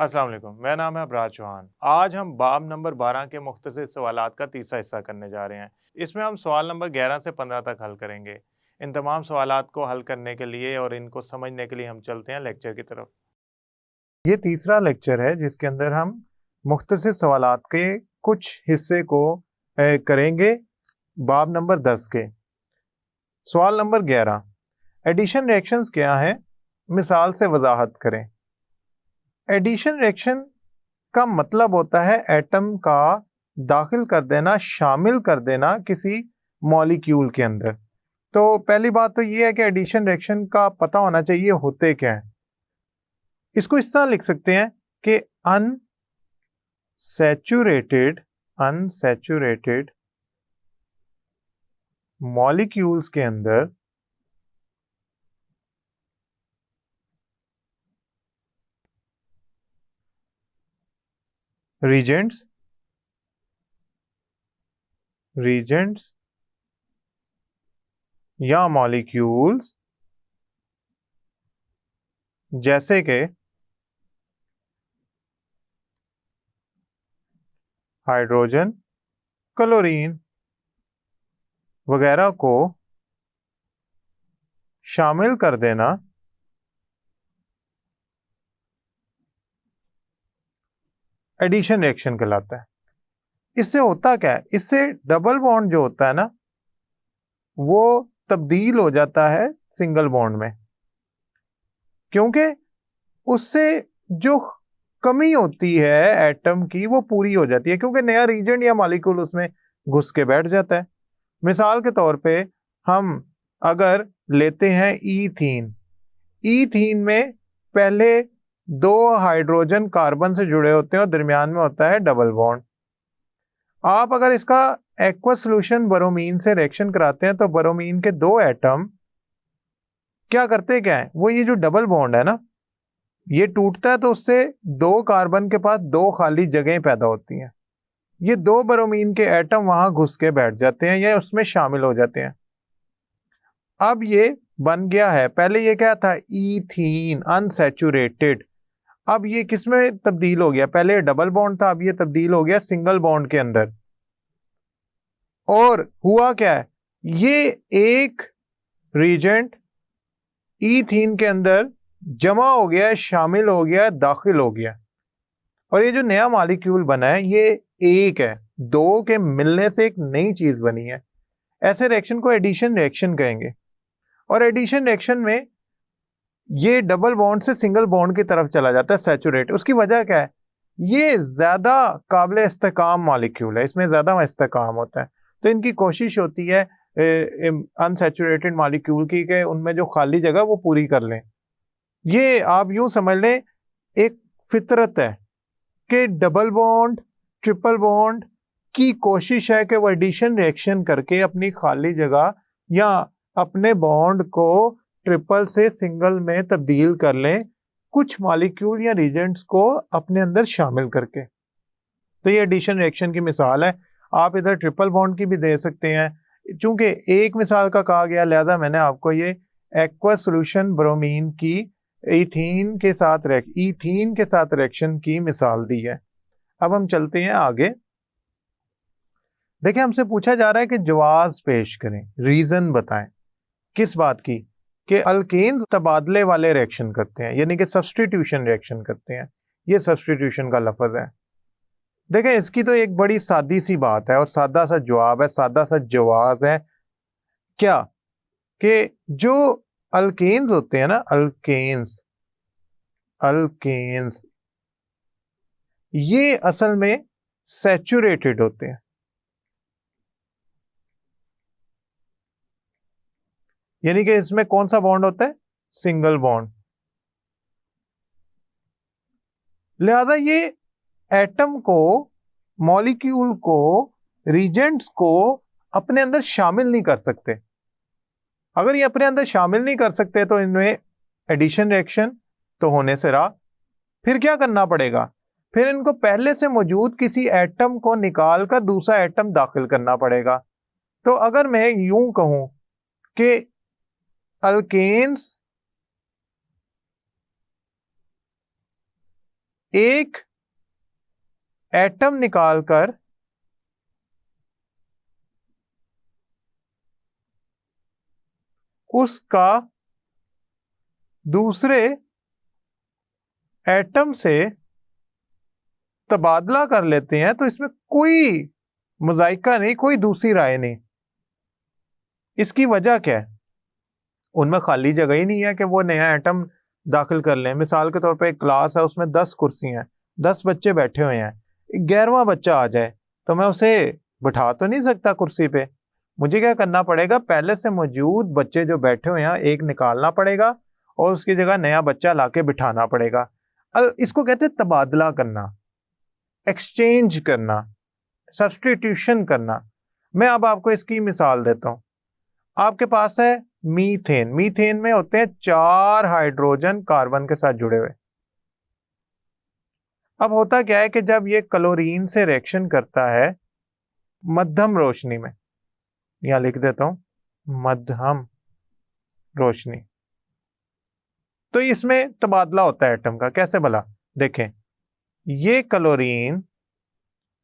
अस्सलाम वालेकुम, मेरा नाम है अबरार चौहान। आज हम बाब नंबर 12 के मुख्तसर सवालात का तीसरा हिस्सा करने जा रहे हैं। इसमें हम सवाल नंबर 11 से 15 तक हल करेंगे। इन तमाम सवालात को हल करने के लिए और इनको समझने के लिए हम चलते हैं लेक्चर की तरफ। ये तीसरा लेक्चर है जिसके अंदर हम मुख्तसर सवालात के कुछ हिस्से को करेंगे बाब नंबर 10 के। सवाल नंबर 11, एडिशन रिएक्शंस क्या है? मिसाल से वजाहत करें। एडिशन रिएक्शन का मतलब होता है एटम का दाखिल कर देना, शामिल कर देना किसी मॉलिक्यूल के अंदर। तो पहली बात तो ये है कि एडिशन रिएक्शन का पता होना चाहिए होते क्या है। इसको इस तरह लिख सकते हैं कि अनसैचुरेटेड मॉलिक्यूल्स के अंदर रीजेंट्स या मॉलिक्यूल्स जैसे कि हाइड्रोजन, क्लोरीन वगैरह को शामिल कर देना एडिशन रिएक्शन कहलाता है। इससे होता क्या है? इससे डबल बॉन्ड जो होता है ना, वो तब्दील हो जाता है सिंगल बॉन्ड में, क्योंकि उससे जो कमी होती है एटम की वो पूरी हो जाती है, क्योंकि नया रीजेंट या मॉलिक्यूल उसमें घुस के बैठ जाता है। मिसाल के तौर पे हम अगर लेते हैं ईथीन में पहले दो हाइड्रोजन कार्बन से जुड़े होते हैं और दरमियान में होता है डबल बॉन्ड। आप अगर इसका एक्वस सोल्यूशन ब्रोमीन से रिएक्शन कराते हैं तो ब्रोमीन के दो एटम क्या करते क्या है, वो ये जो डबल बॉन्ड है ना, ये टूटता है तो उससे दो कार्बन के पास दो खाली जगहें पैदा होती हैं। ये दो ब्रोमीन के एटम वहां घुस के बैठ जाते हैं या उसमें शामिल हो जाते हैं। अब ये बन गया है, पहले ये क्या था? Ethene unsaturated. अब ये किस में तब्दील हो गया? पहले डबल बॉन्ड था, अब ये तब्दील हो गया सिंगल बॉन्ड के अंदर। और हुआ क्या है? ये एक रीजेंट ईथीन के अंदर जमा हो गया, शामिल हो गया, दाखिल हो गया। और ये जो नया मॉलिक्यूल बना है ये एक है, दो के मिलने से एक नई चीज बनी है। ऐसे रिएक्शन को एडिशन रिएक्शन कहेंगे। और एडिशन रिएक्शन में ये डबल बॉन्ड से सिंगल बॉन्ड की तरफ चला जाता है, सैचुरेट। उसकी वजह क्या है? ये ज्यादा काबिल इस्तेकाम मॉलिक्यूल है, इसमें ज्यादा इस्तेकाम होता है, तो इनकी कोशिश होती है अनसैचुरेटेड मॉलिक्यूल की कि उनमें जो खाली जगह वो पूरी कर लें। ये आप यूं समझ लें एक फितरत है कि डबल बॉन्ड, ट्रिपल बॉन्ड की कोशिश है कि वो एडिशन रिएक्शन करके अपनी खाली जगह या अपने बॉन्ड को ट्रिपल से सिंगल में तब्दील कर लें, कुछ मॉलिक्यूल या रीजेंट्स को अपने अंदर शामिल करके। तो ये एडिशन रिएक्शन की मिसाल है। आप इधर ट्रिपल बॉन्ड की भी दे सकते हैं, चूंकि एक मिसाल का कहा गया लिहाजा मैंने आपको ये एक्वस सॉल्यूशन ब्रोमीन की ईथीन के साथ रिएक्शन की मिसाल दी है। अब हम चलते हैं आगे। देखिए, हमसे पूछा जा रहा है कि जवाज पेश करें, रीजन बताएं। किस बात की? कि अल्केन्स तबादले वाले रिएक्शन करते हैं, यानी कि सब्स्टिट्यूशन रिएक्शन करते हैं। ये सब्स्टिट्यूशन का लफ्ज है। देखें, इसकी तो एक बड़ी सादी सी बात है और सादा सा जवाब है, सादा सा जवाब है। क्या? कि जो अल्केन्स होते हैं ना, अल्केन्स ये असल में सैचुरेटेड होते हैं, यानी कि इसमें कौन सा बॉन्ड होता है? Single bond. लिहाजा ये एटम को, मॉलिक्यूल को, रीजेंट्स को अपने अंदर शामिल नहीं कर सकते। अगर ये अपने अंदर शामिल नहीं कर सकते तो इनमें एडिशन रिएक्शन तो होने से रहा। फिर क्या करना पड़ेगा? फिर इनको पहले से मौजूद किसी एटम को निकाल कर दूसरा एटम दाखिल करना पड़ेगा। तो अगर मैं यूं कहूं कि अल्केन्स एक एटम निकालकर उसका दूसरे एटम से तबादला कर लेते हैं, तो इसमें कोई मुजायका नहीं, कोई दूसरी राय नहीं। इसकी वजह क्या है? उनमें खाली जगह ही नहीं है कि वो नया एटम दाखिल कर लें। मिसाल के तौर पे एक क्लास है, उसमें 10 कुर्सी हैं, 10 बच्चे बैठे हुए हैं, 11वां बच्चा आ जाए तो मैं उसे बिठा तो नहीं सकता कुर्सी पे। मुझे क्या करना पड़ेगा? पहले से मौजूद बच्चे जो बैठे हुए हैं एक निकालना पड़ेगा और उसकी जगह नया बच्चा लाके बिठाना पड़ेगा। इसको कहते हैं तबादला करना, एक्सचेंज करना, सब्सटीट्यूशन करना। मैं अब आपको इसकी मिसाल देता हूं। आपके पास है मीथेन। मीथेन में होते हैं 4 हाइड्रोजन कार्बन के साथ जुड़े हुए। अब होता क्या है कि जब ये क्लोरीन से रिएक्शन करता है मध्यम रोशनी में, यहां लिख देता हूं मध्यम रोशनी, तो इसमें तबादला होता है एटम का। कैसे भला? देखें, ये क्लोरीन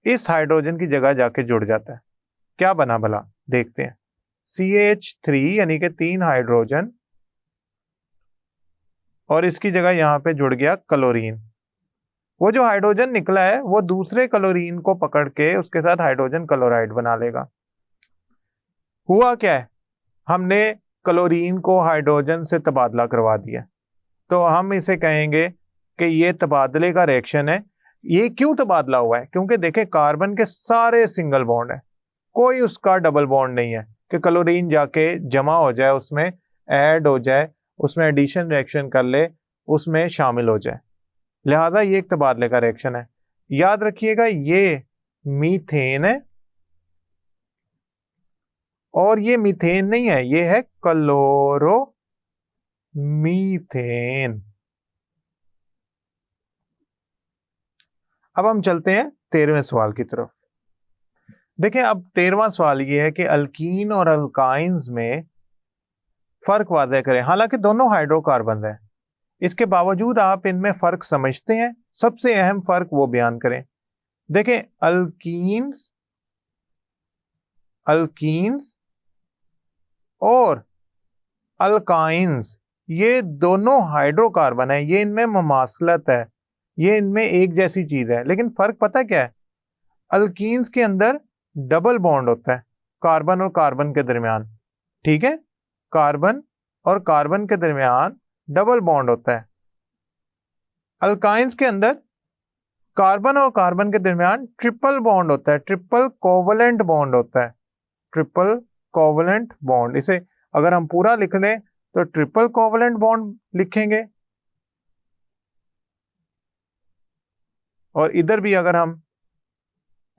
इस हाइड्रोजन की जगह जाके जुड़ जाता है। क्या बना भला? देखते हैं। CH3 यानी कि 3 हाइड्रोजन, और इसकी जगह यहां पे जुड़ गया क्लोरीन। वो जो हाइड्रोजन निकला है वो दूसरे क्लोरीन को पकड़ के उसके साथ हाइड्रोजन क्लोराइड बना लेगा। हुआ क्या है? हमने क्लोरीन को हाइड्रोजन से तबादला करवा दिया, तो हम इसे कहेंगे कि ये तबादले का रिएक्शन है। ये क्यों तबादला हुआ है? क्योंकि देखें, कार्बन के सारे सिंगल बॉन्ड है, कोई उसका डबल बॉन्ड नहीं है कि क्लोरीन जाके जमा हो जाए, उसमें ऐड हो जाए, उसमें एडिशन रिएक्शन कर ले, उसमें शामिल हो जाए। लिहाजा ये एक तबादले का रिएक्शन है। याद रखिएगा, ये मीथेन है और ये मीथेन नहीं है, ये है क्लोरोमीथेन। अब हम चलते हैं 13वें सवाल की तरफ। देखें, अब 13वां सवाल ये है कि अल्कीन और अल्काइंस में फर्क वाज़ेह करें। हालांकि दोनों हाइड्रोकार्बन हैं, इसके बावजूद आप इनमें फर्क समझते हैं, सबसे अहम फर्क वो बयान करें। देखें, अल्कीन्स और अल्काइंस ये दोनों हाइड्रोकार्बन है, ये इनमें ममासलत है, ये इनमें एक जैसी चीज है। लेकिन फर्क पता क्या है? अल्कीन्स के अंदर डबल बॉन्ड होता है कार्बन और कार्बन के दरमियान। ठीक है, कार्बन और कार्बन के दरमियान डबल बॉन्ड होता है। अल्काइंस के अंदर कार्बन और कार्बन के दरमियान ट्रिपल बॉन्ड होता है, ट्रिपल कोवलेंट बॉन्ड होता है, ट्रिपल कोवलेंट बॉन्ड। इसे अगर हम पूरा लिख लें तो ट्रिपल कोवलेंट बॉन्ड लिखेंगे, और इधर भी अगर हम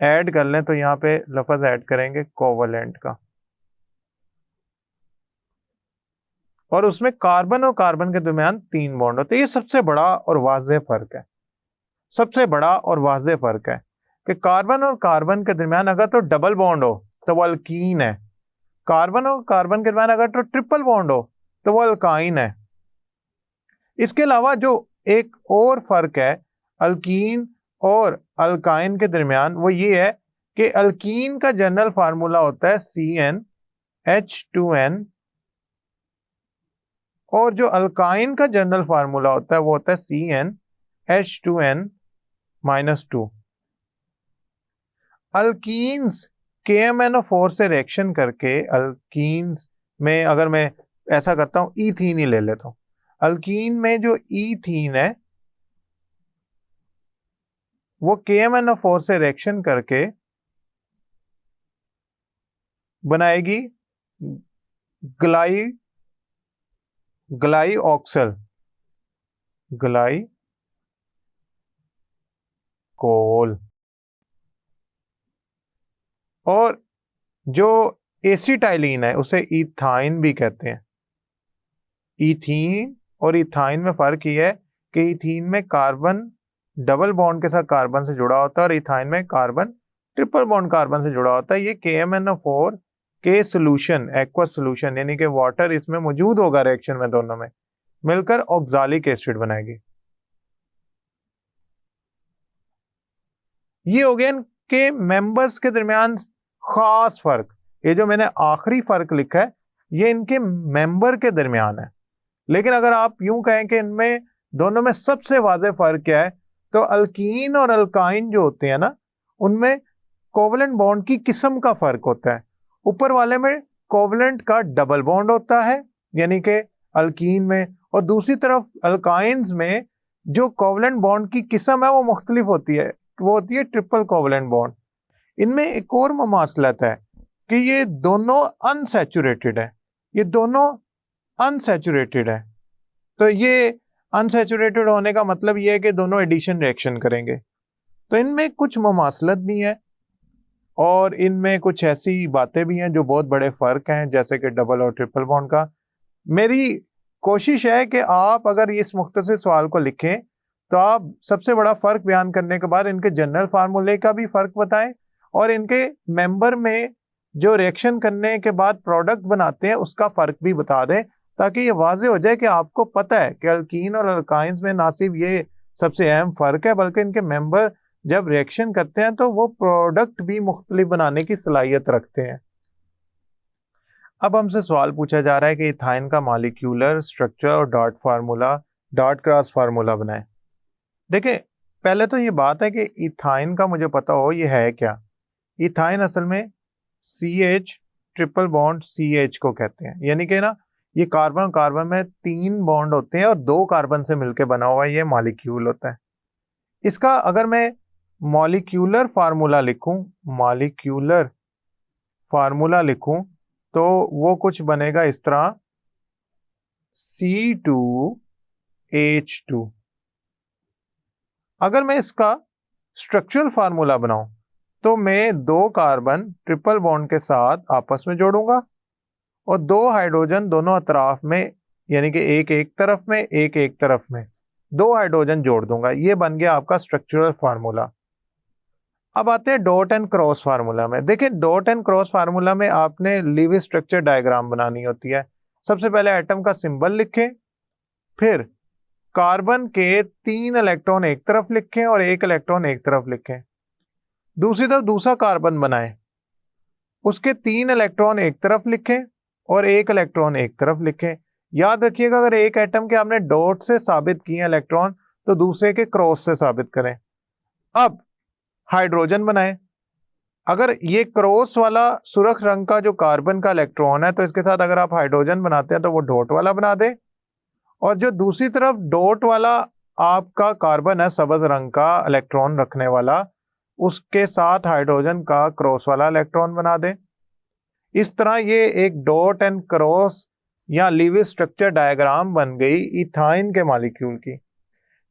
ऐड कर लें तो यहां पे लफ्ज ऐड करेंगे कोवलेंट का, और उसमें कार्बन और कार्बन के दरमियान 3 बॉन्ड होते हैं। ये सबसे बड़ा और वाज़ेह फर्क है, सबसे बड़ा और वाज़ेह फर्क है कि कार्बन और कार्बन के दरमियान अगर तो डबल बॉन्ड हो तो वो अल्कीन है, कार्बन और कार्बन के दरमियान अगर तो ट्रिपल बॉन्ड हो तो वो अल्काइन है। इसके अलावा जो एक और फर्क है अल्कीन और अल्काइन के दरमियान, वो ये है कि अल्कीन का जनरल फार्मूला होता है CnH2n, और जो अल्काइन का जनरल फार्मूला होता है वो होता है CnH2n-2। अल्कीन्स KMnO4 से रिएक्शन करके, अल्कीन्स में अगर मैं ऐसा करता हूं, ईथीन ही ले लेता हूं। अल्कीन में जो ईथीन है वो KMnO4 से रिएक्शन करके बनाएगी ग्लाइऑक्सल, ग्लाइकोल। और जो एसिटाइलिन है उसे इथाइन भी कहते हैं। इथीन और इथाइन में फर्क ये है कि इथीन में कार्बन डबल बॉन्ड के साथ कार्बन से जुड़ा होता है और इथाइन में कार्बन ट्रिपल बॉन्ड कार्बन से जुड़ा होता है। ये KMnO4 के सोल्यूशन, एक्वस सोल्यूशन यानी कि वाटर इसमें मौजूद होगा रिएक्शन में, दोनों में मिलकर ऑक्सालिक एसिड बनाएगी। ये हो गया इनके मेंबर्स के दरमियान खास फर्क। ये जो मैंने आखिरी फर्क लिखा है ये इनके मेंबर के दरमियान है। लेकिन अगर आप यूं कहें कि इनमें दोनों में सबसे वाज़ेह फर्क क्या है, तो अल्कीन और अल्काइन जो होते हैं ना, उनमें कोवलेंट बॉन्ड की किस्म का फर्क होता है। ऊपर वाले में कोवलेंट का डबल बॉन्ड होता है यानी कि अल्कीन में, और दूसरी तरफ अल्काइंस में जो कोवलेंट बॉन्ड की किस्म है वो मुख्तलिफ होती है, वो होती है ट्रिपल कोवलेंट बॉन्ड। इनमें एक और ममासलत है कि ये दोनों अनसैचुरेटेड है, ये दोनों अनसैचुरेटेड है। तो ये अनसैचुरेटेड होने का मतलब ये है कि दोनों एडिशन रिएक्शन करेंगे। तो इनमें कुछ ममासलत भी है और इनमें कुछ ऐसी बातें भी हैं जो बहुत बड़े फर्क हैं, जैसे कि डबल और ट्रिपल बॉन्ड का। मेरी कोशिश है कि आप अगर इस मुख्तसर सवाल को लिखें तो आप सबसे बड़ा फर्क बयान करने के बाद इनके जनरल फार्मूले का भी फर्क बताएं और इनके मेंबर में जो रिएक्शन करने के बाद प्रोडक्ट बनाते हैं उसका फर्क भी बता दें, ताकि ये वाजे हो जाए कि आपको पता है कि अल्कीन और अल्काइंस में ना सिर्फ ये सबसे अहम फर्क है बल्कि इनके मेंबर जब रिएक्शन करते हैं तो वो प्रोडक्ट भी मुख्तलिफ बनाने की सलाहियत रखते हैं। अब हमसे सवाल पूछा जा रहा है कि इथाइन का मॉलिक्यूलर स्ट्रक्चर और डॉट क्रॉस फार्मूला बनाएं। देखिए, पहले तो ये बात है कि इथाइन का मुझे पता हो ये है क्या। इथाइन असल में CH ट्रिपल बॉन्ड CH को कहते हैं, यानी कि ना ये कार्बन कार्बन में 3 बॉन्ड होते हैं और 2 कार्बन से मिलकर बना हुआ ये मॉलिक्यूल होता है। इसका अगर मैं मॉलिक्यूलर फार्मूला लिखूं तो वो कुछ बनेगा इस तरह C2H2। अगर मैं इसका स्ट्रक्चरल फार्मूला बनाऊं तो मैं 2 कार्बन ट्रिपल बॉन्ड के साथ आपस में जोड़ूंगा और 2 हाइड्रोजन दोनों अतराफ में, यानी कि एक एक तरफ में एक एक तरफ में 2 हाइड्रोजन जोड़ दूंगा। ये बन गया आपका स्ट्रक्चरल फार्मूला। अब आते हैं डॉट एंड क्रॉस फार्मूला में। देखिए, डॉट एंड क्रॉस फार्मूला में आपने लीविस स्ट्रक्चर डायग्राम बनानी होती है। सबसे पहले एटम का सिंबल लिखें, फिर कार्बन के 3 इलेक्ट्रॉन एक तरफ लिखें और 1 इलेक्ट्रॉन एक तरफ लिखें। दूसरी तरफ दूसरा कार्बन बनाएं, उसके 3 इलेक्ट्रॉन एक तरफ लिखें और 1 इलेक्ट्रॉन एक तरफ लिखें। याद रखिएगा, अगर एक एटम के आपने डॉट से साबित किए इलेक्ट्रॉन तो दूसरे के क्रॉस से साबित करें। अब हाइड्रोजन बनाएं। अगर ये क्रॉस वाला सुर्ख रंग का जो कार्बन का इलेक्ट्रॉन है तो इसके साथ अगर आप हाइड्रोजन बनाते हैं तो वो डॉट वाला बना दें, और जो दूसरी तरफ डॉट वाला आपका कार्बन है सब्ज रंग का इलेक्ट्रॉन रखने वाला, उसके साथ हाइड्रोजन का क्रॉस वाला इलेक्ट्रॉन बना दें। इस तरह ये एक डॉट एंड क्रॉस या लीविस स्ट्रक्चर डायग्राम बन गई इथाइन के मॉलिक्यूल की।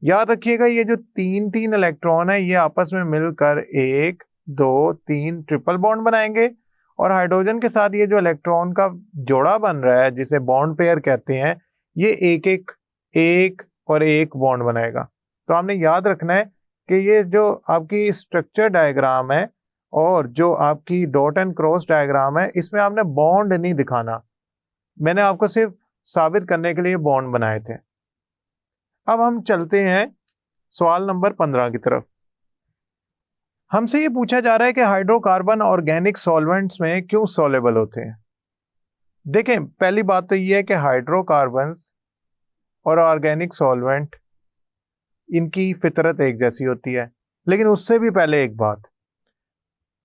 याद रखिएगा, ये जो 3 इलेक्ट्रॉन है ये आपस में मिलकर 1 2 3 ट्रिपल बॉन्ड बनाएंगे और हाइड्रोजन के साथ ये जो इलेक्ट्रॉन का जोड़ा बन रहा है जिसे बॉन्ड पेयर कहते हैं, ये एक और एक बॉन्ड बनाएगा। तो आपने याद रखना है कि ये जो आपकी स्ट्रक्चर डायग्राम है और जो आपकी डॉट एंड क्रॉस डायग्राम है इसमें आपने बॉन्ड नहीं दिखाना, मैंने आपको सिर्फ साबित करने के लिए बॉन्ड बनाए थे। अब हम चलते हैं सवाल नंबर 15 की तरफ। हमसे ये पूछा जा रहा है कि हाइड्रोकार्बन ऑर्गेनिक सॉल्वेंट्स में क्यों सॉल्युबल होते हैं। देखें, पहली बात तो ये है कि हाइड्रोकार्बन्स और ऑर्गेनिक सॉल्वेंट इनकी फितरत एक जैसी होती है। लेकिन उससे भी पहले एक बात,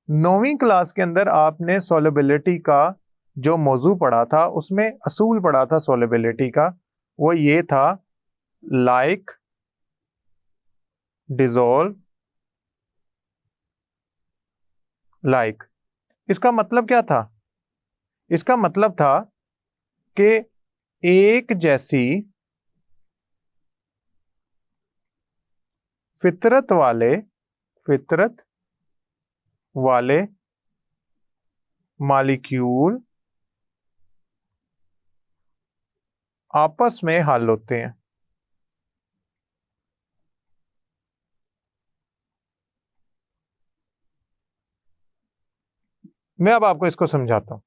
9वीं क्लास के अंदर आपने सॉल्युबिलिटी का जो मौजू पढ़ा था उसमें असूल पढ़ा था सॉल्युबिलिटी का, वो ये था लाइक, डिसॉल्व, लाइक। इसका मतलब क्या था? इसका मतलब था कि एक जैसी फितरत वाले मॉलिक्यूल आपस में हल होते हैं। मैं अब आपको इसको समझाता हूं।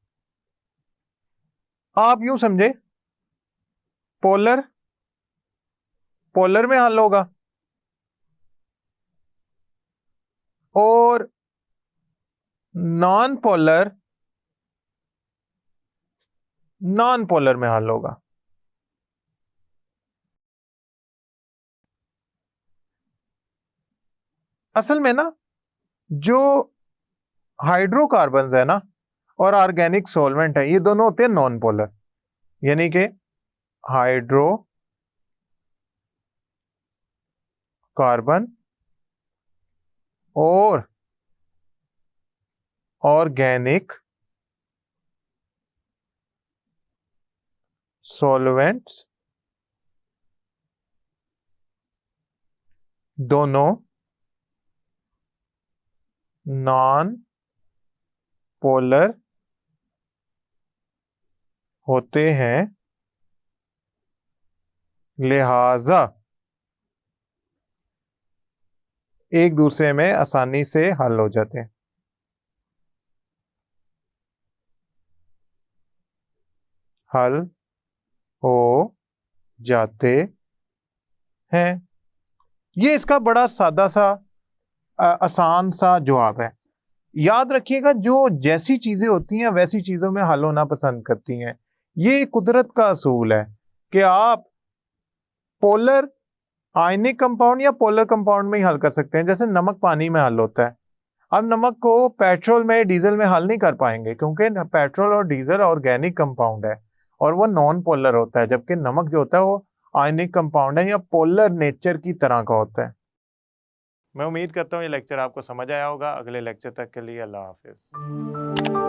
आप यूं समझे, पोलर में हल होगा और नॉन पोलर में हल होगा। असल में ना जो हाइड्रोकार्बन्स है ना और ऑर्गेनिक सॉल्वेंट है, ये दोनों होते हैं नॉन पोलर, यानी कि हाइड्रोकार्बन और ऑर्गेनिक सॉल्वेंट्स दोनों नॉन पोलर होते हैं, लिहाजा एक दूसरे में आसानी से हल हो जाते हैं। हल हो जाते हैं। ये इसका बड़ा सादा सा आसान सा जवाब है। याद रखिएगा, जो जैसी चीजें होती हैं वैसी चीजों में हल होना पसंद करती हैं। ये कुदरत का असूल है कि आप पोलर आयनिक कंपाउंड या पोलर कंपाउंड में ही हल कर सकते हैं। जैसे नमक पानी में हल होता है, अब नमक को पेट्रोल में डीजल में हल नहीं कर पाएंगे, क्योंकि पेट्रोल और डीजल ऑर्गेनिक कंपाउंड है और वो नॉन पोलर होता है, जबकि नमक जो होता है वो आयनिक कंपाउंड है या पोलर नेचर की तरह का होता है। मैं उम्मीद करता हूँ ये लेक्चर आपको समझ आया होगा। अगले लेक्चर तक के लिए अल्लाह हाफिज।